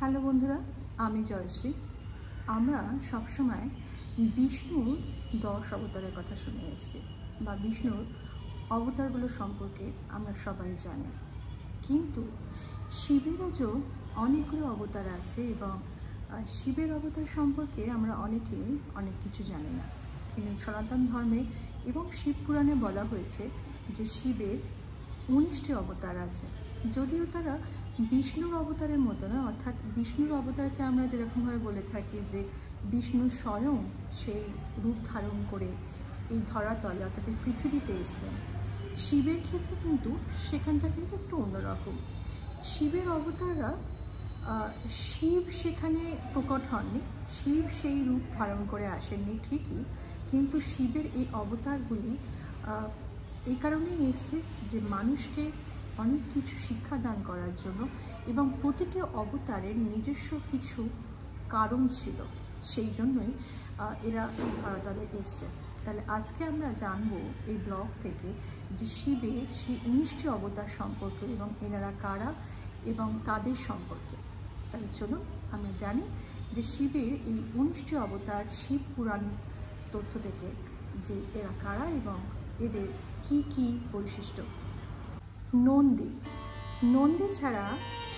Hello বন্ধুরা, আমি জয়শ্রী। আমরা সবসময় বিষ্ণুর 10 অবতারের কথা শুনে এসেছি বা বিষ্ণুর অবতারগুলো সম্পর্কে আমরা সবাই জানি, কিন্তু শিবেরও যে অনেকগুলো অবতার আছে এবং শিবের অবতার সম্পর্কে আমরা অনেকেই অনেক কিছু জানি না। কিন্তু সনাতন ধর্মে এবং শিব পুরাণে বলা হয়েছে যে শিবের 19টি অবতার আছে, যদিও তারা বিষ্ণুর অবতারের মতো না। অর্থাৎ বিষ্ণুর অবতারকে আমরা যেরকমভাবে বলে থাকি যে বিষ্ণু স্বয়ং সেই রূপ ধারণ করে এই ধরাতলে অর্থাৎ এই পৃথিবীতে এসেছেন, শিবের ক্ষেত্রে কিন্তু সেখানটা কিন্তু একটু অন্যরকম। শিবের অবতাররা শিব সেখানে প্রকট হননি, শিব সেই রূপ ধারণ করে আসেননি ঠিকই, কিন্তু শিবের এই অবতারগুলি এই কারণেই এসছে যে মানুষকে অনেক কিছু শিক্ষাদান করার জন্য, এবং প্রতিটি অবতারের নিজস্ব কিছু কারণ ছিল, সেই জন্যই এরা এই ধরাতলে এসছে। তাহলে আজকে আমরা জানবো এই ব্লগ থেকে যে শিবের সেই 19টি অবতার সম্পর্কে এবং এনারা কারা এবং তাদের সম্পর্কে। তাহলে চলুন আমরা জানি যে শিবের এই 19টি অবতার শিব পুরাণ তথ্য থেকে যে এরা কারা এবং এদের কি কি বৈশিষ্ট্য। নন্দী ছাড়া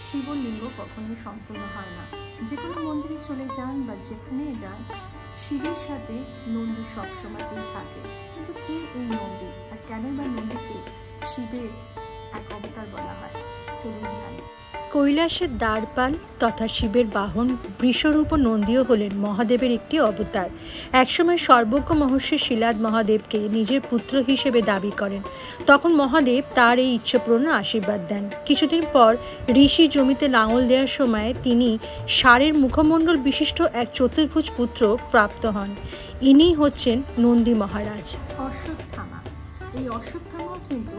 শিবলিঙ্গ কখনোই সম্পূর্ণ হয় না। যে কোনো মন্দিরে চলে যান বা যেখানে যান, শিবের সাথে নন্দী সবসময়তেই থাকে। কিন্তু কে এই নন্দী আর কেন বা নন্দীকে শিবের এক অবতার বলা হয়, চলুন জানি। কৈলাসের দ্বারপাল তথা শিবের বাহন বৃষরূপ নন্দীও হলেন মহাদেবের একটি অবতার। একসময় সর্বজ্ঞ মহর্ষি শিলাদ মহাদেবকে নিজের পুত্র হিসেবে দাবি করেন। তখন মহাদেব তার এই ইচ্ছে পূরণে আশীর্বাদ দেন। কিছুদিন পর ঋষি জমিতে লাঙল দেওয়ার সময় তিনি ষাঁড়ের মুখমণ্ডল বিশিষ্ট এক চতুর্ভুজ পুত্র প্রাপ্ত হন। ইনি হচ্ছেন নন্দী মহারাজ। অশ্বত্থামা, এই অশ্বত্থামাও কিন্তু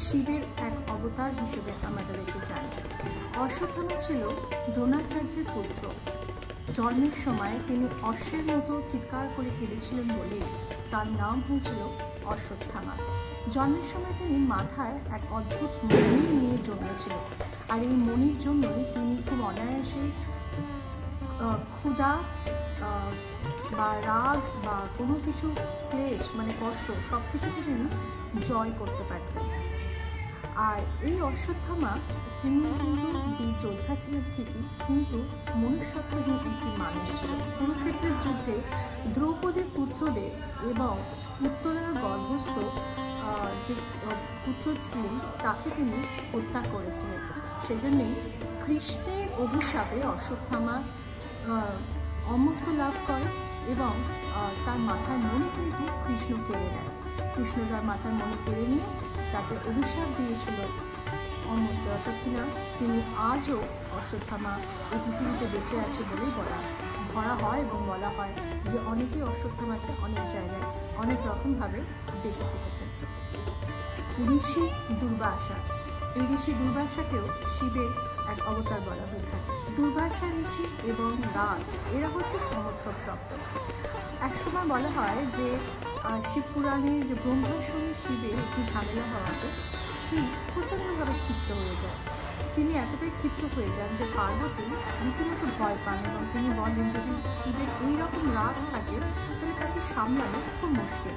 শিবের এক অবতার হিসেবে আমাদেরকে জানি। অশ্বত্থামা ছিল দ্রোণাচার্যের পুত্র। জন্মের সময় তিনি অশ্বের মতো চিৎকার করে কেঁদেছিলেন বলে তার নাম হয়েছিল অশ্বত্থামা। জন্মের সময় তিনি মাথায় এক অদ্ভুত মণি নিয়ে জন্মেছিল, আর এই মণির জন্যই তিনি খুব অনায়াসে ক্ষুধা বা রাগ বা কোনো কিছু ক্লেশ মানে কষ্ট সব কিছুকে তিনি জয় করতে পারতেন। আর এই অশ্বত্থামা তিনি কিন্তু বীর যোদ্ধা ছিলেন ঠিকই, কিন্তু মনুষ্যত্বহীন একটি মানুষ ছিলেন। কুরুক্ষেত্রের যুদ্ধে দ্রৌপদীর পুত্রদের এবং উত্তরার গর্ভস্থ যে পুত্র ছিলেন তাকে তিনি হত্যা করেছিলেন। সেজন্যই কৃষ্ণের অভিশাপে অশ্বত্থামা অমৃত লাভ করে এবং তার মাথার মণি কিন্তু কৃষ্ণ কেড়ে নেয়। কৃষ্ণ তার মাথার মণি কেড়ে নিয়ে তাকে অভিশাপ দিয়েছিল অমৃত, অর্থাৎ কিনা তিনি আজও অশ্বত্থামা এই পৃথিবীতে বেঁচে আছে বলেই ধরা হয় এবং বলা হয় যে অনেকেই অশ্বত্থামাকে অনেক জায়গায় অনেক রকমভাবে দেখে থেকেছেন। ঋষি দুর্বাসা, এই ঋষি দুর্বাসাকেও শিবের এক অবতার বলা হয়ে থাকে। দুর্বাসা ঋষি এবং রাগ এরা হচ্ছে সমর্থক শব্দ। একসময় বলা হয় যে শিব পুরাণের যে ব্রহ্মার সঙ্গে শিবের একটি ঝামেলা হওয়াতে শিব প্রচণ্ডভাবে ক্ষিপ্ত হয়ে যায়। তিনি এতটাই ক্ষিপ্ত হয়ে যান যে পার্বতী রীতিমতো ভয় পান এবং তিনি বলেন যদি শিবের এইরকম রাগ থাকে তাহলে তাকে সামলানো খুব মুশকিল।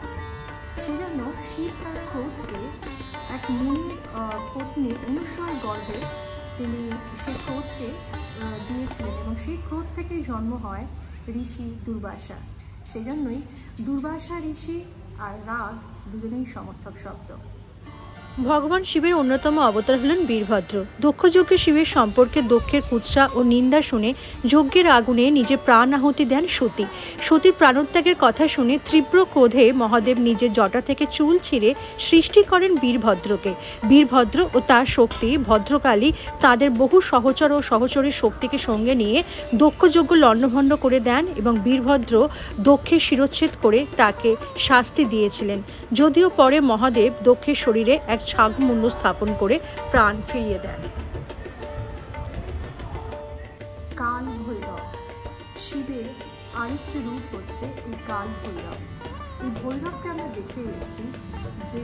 সেই জন্য শিব তার ক্রোধকে এক মুনির পত্নী অনুসূয়ার গর্ভে তিনি সেই ক্রোধকে দিয়েছিলেন এবং সেই ক্রোধ থেকেই জন্ম হয় ঋষি দুর্বাসা। সেই জন্যই দুর্বাসা ঋষি আর রাগ দুজনেই সমর্থক শব্দ। ভগবান শিবের অন্যতম অবতার হলেন বীরভদ্র। দক্ষযজ্ঞে শিবের সম্পর্কে দক্ষের কুৎসা ও নিন্দা শুনে যজ্ঞের আগুনে নিজের প্রাণ আহুতি দেন সতী। সতীর প্রাণত্যাগের কথা শুনে তীব্র ক্রোধে মহাদেব নিজের জটা থেকে চুল ছিঁড়ে সৃষ্টি করেন বীরভদ্রকে। বীরভদ্র ও তার শক্তি ভদ্রকালী তাদের বহু সহচর ও সহচরীর শক্তিকে সঙ্গে নিয়ে দক্ষযজ্ঞ লণ্ডভণ্ড করে দেন এবং বীরভদ্র দক্ষের শিরচ্ছেদ করে তাকে শাস্তি দিয়েছিলেন। যদিও পরে মহাদেব দক্ষের শরীরে এক ছাগমুণ্ড স্থাপন করে প্রাণ ফিরিয়ে দেন। কাল ভৈরব, শিবের আরেকটি রূপ হচ্ছে এই কাল ভৈরব। এই ভৈরবকে আমরা দেখে এসেছি যে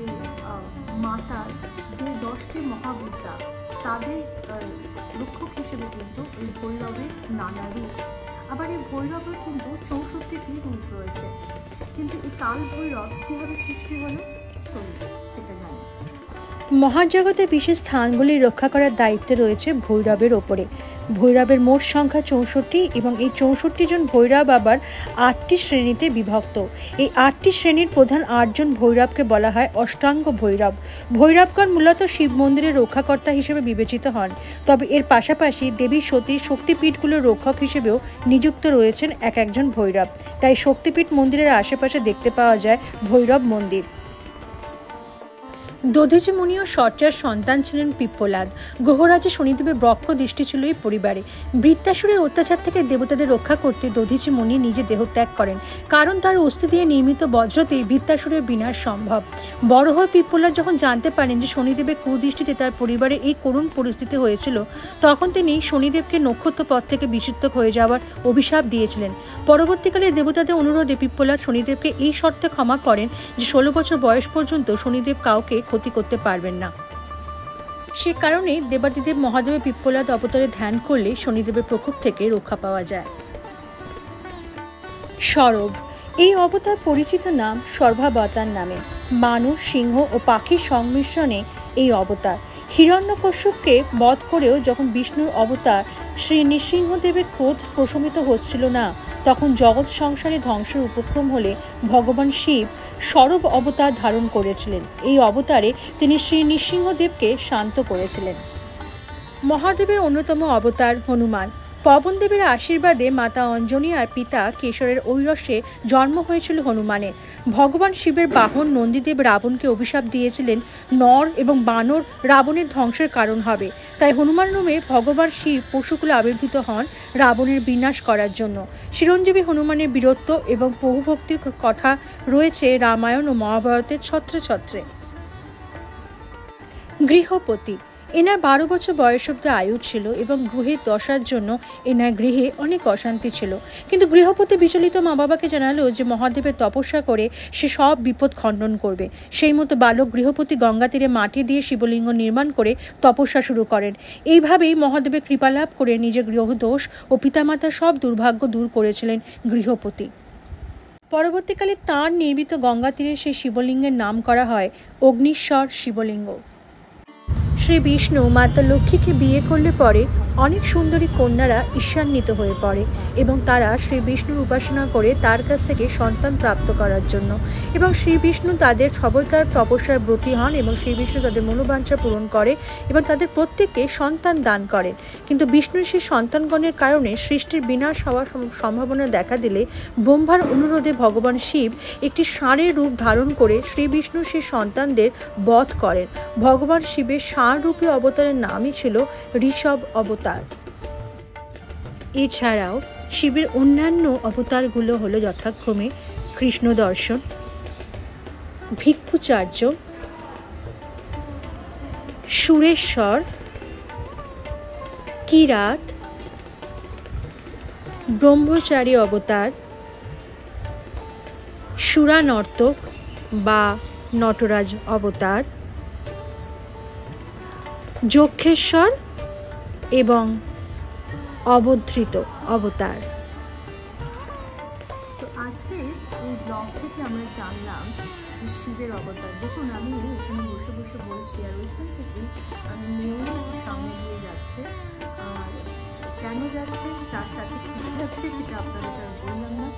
মাতার যে 10টি মহাবিদ্যা তাদের রক্ষক হিসেবে কিন্তু এই ভৈরবের নানা রূপ। আবার এই ভৈরবের কিন্তু 64টি রূপ রয়েছে। কিন্তু এই কাল ভৈরব কীভাবে সৃষ্টি হলো চলুন সেটা জানি। মহাজগতে বিশেষ স্থানগুলি রক্ষা করার দায়িত্ব রয়েছে ভৈরবের ওপরে। ভৈরবের মোট সংখ্যা 64 এবং এই 64 জন ভৈরব আবার 8টি শ্রেণীতে বিভক্ত। এই 8টি শ্রেণীর প্রধান 8 জন ভৈরবকে বলা হয় অষ্টাঙ্গ ভৈরব। ভৈরবগণ মূলত শিব মন্দিরের রক্ষাকর্তা হিসেবে বিবেচিত হন, তবে এর পাশাপাশি দেবী সতীর শক্তিপীঠগুলোর রক্ষক হিসেবেও নিযুক্ত রয়েছেন একজন ভৈরব। তাই শক্তিপীঠ মন্দিরের আশেপাশে দেখতে পাওয়া যায় ভৈরব মন্দির। দধিচি মুনি ও সর্চার সন্তান ছিলেন পিপ্পলাদ। গ্রহরাজে শনিদেবের বক্র দৃষ্টি ছিল এই পরিবারে। বৃত্তাসুরের অত্যাচার থেকে দেবতাদের রক্ষা করতে দধিচি মুনি নিজে দেহত্যাগ করেন, কারণ তার অস্থি দিয়ে নির্মিত বজ্রতেই বৃত্তাসুরের বিনাশ সম্ভব। বড় হয়ে পিপ্পলাদ যখন জানতে পারেন যে শনিদেবের কুদৃষ্টিতে তার পরিবারে এই করুণ পরিস্থিতি হয়েছিল, তখন তিনি শনিদেবকে নক্ষত্রপথ থেকে বিচ্যুত হয়ে যাওয়ার অভিশাপ দিয়েছিলেন। পরবর্তীকালে দেবতাদের অনুরোধে পিপ্পলাদ শনিদেবকে এই শর্তে ক্ষমা করেন যে 16 বছর বয়স পর্যন্ত শনিদেব কাউকে ক্ষতি করতে পারবেন না। সে কারণে দেবাদিদেব মহাদেবের পিপ্পলাদ অবতারে ধ্যান করলে শনিদেবের প্রকোপ থেকে রক্ষা পাওয়া যায়। সরভ, এই অবতার পরিচিত নাম সর্বাবতার নামে। মানুষ, সিংহ ও পাখির সংমিশ্রণে এই অবতার। হিরণ্যকশ্যপকে বধ করেও যখন বিষ্ণুর অবতার শ্রী নৃসিংহদেবের ক্রোধ প্রশমিত হচ্ছিল না, তখন জগৎ সংসারে ধ্বংসের উপক্রম হলে ভগবান শিব সরভ অবতার ধারণ করেছিলেন। এই অবতারে তিনি শ্রী নৃসিংহদেবকে শান্ত করেছিলেন। মহাদেবের অন্যতম অবতার হনুমান। পবনদেবের আশীর্বাদে মাতা অঞ্জনী আর পিতা কেশরের ঐরসে জন্ম হয়েছিল হনুমানের। ভগবান শিবের বাহন নন্দীদেব রাবণকে অভিশাপ দিয়েছিলেন নর এবং বানর রাবণের ধ্বংসের কারণ হবে। তাই হনুমান নামে ভগবান শিব পশুকুলে আবির্ভূত হন রাবণের বিনাশ করার জন্য। চিরঞ্জীবী হনুমানের বীরত্ব এবং প্রভুভক্তির কথা রয়েছে রামায়ণ ও মহাভারতের ছত্রে ছত্রে। গৃহপতি, এনার 12 বছর বয়স অব্দি আয়ু ছিল এবং গৃহের দশার জন্য এনার গৃহে অনেক অশান্তি ছিল। কিন্তু গৃহপতি বিচলিত মা বাবাকে জানালো যে মহাদেবের তপস্যা করে সে সব বিপদ খণ্ডন করবে। সেই মতো বালক গৃহপতি গঙ্গা তীরে মাটি দিয়ে শিবলিঙ্গ নির্মাণ করে তপস্যা শুরু করেন। এইভাবেই মহাদেবের কৃপা লাভ করে নিজের গৃহদোষ ও পিতামাতার সব দুর্ভাগ্য দূর করেছিলেন গৃহপতি। পরবর্তীকালে তাঁর নির্মিত গঙ্গা তীরে সেই শিবলিঙ্গের নাম করা হয় অগ্নিশ্বর শিবলিঙ্গ। শ্রী বিষ্ণু মাতা লক্ষ্মীকে বিয়ে করলে পরে অনেক সুন্দরী কন্যারা ঈর্ষান্বিত হয়ে পড়ে এবং তারা শ্রী বিষ্ণুর উপাসনা করে তার কাছ থেকে সন্তান প্রাপ্ত করার জন্য, এবং শ্রী বিষ্ণু তাদের সবরকার তপস্যার ব্রতী হন এবং শ্রী বিষ্ণু তাদের মনোবাঞ্ছা পূরণ করে এবং তাদের প্রত্যেককে সন্তান দান করেন। কিন্তু বিষ্ণুর সেই সন্তানগণের কারণে সৃষ্টির বিনাশ হওয়ার সম্ভাবনা দেখা দিলে ব্রহ্মার অনুরোধে ভগবান শিব একটি ষাঁড়ের রূপ ধারণ করে শ্রী বিষ্ণুর সেই সন্তানদের বধ করেন। ভগবান শিবের ষাঁড় রূপী অবতারের নামই ছিল ঋষভ অবতার। এছাড়াও শিবের অন্যান্য অবতারগুলো হলো যথাক্রমে কৃষ্ণ দর্শন, ভিক্ষুচার্য, সুরেশ্বর, কিরাত, ব্রহ্মচারী অবতার, সুরানর্তক বা নটরাজ অবতার, যক্ষেশ্বর এবং অবধৃত অবতার। তো আজকে এই ব্লগ থেকে আমরা জানলাম যে শিবের অবতার। দেখুন আমি এখানে বসে বসে বলছি আর ওইখান থেকে আমি নেউল সামনে দিয়ে যাচ্ছে, আর কেন যাচ্ছে তার সাথে কী যাচ্ছে সেটা আপনাদের আর বললাম না,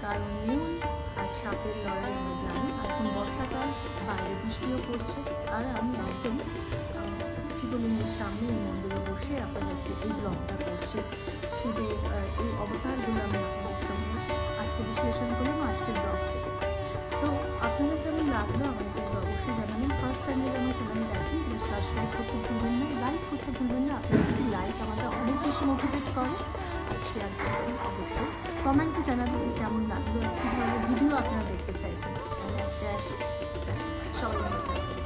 কারণ নেউল আর সাপের লড়াই আমরা জানি। এখন বর্ষাকাল, বাইরে বৃষ্টিও পড়ছে, আর আমি একদম শিবলিঙ্গের সামনে এই মন্দিরে বসে আপনাদেরকে এই ব্লগটা করছি। শিবের এই অবতারগুলো আমি আপনাদের সঙ্গে আজকে বিশ্লেষণ করলাম আজকের ব্লগ থেকে। তো আপনাদের কেমন লাগলো আমাদের অবশ্যই জানাবেন। ফার্স্ট টাইম যদি আমার চ্যানেল দেখেন প্লিজ সাবস্ক্রাইব করতে ভুলবেন না, লাইক করতে ভুলবেন না। আপনাদের লাইক আমাদের অনেক বেশি মোটিভেট করে, আর শেয়ার করবেন অবশ্যই। কমেন্টে জানাবেন কেমন লাগলো, কী ধরনের ভিডিও আপনারা দেখতে চাইছেন। আমি আজকে আসি, সবাই ভালো থাকবেন।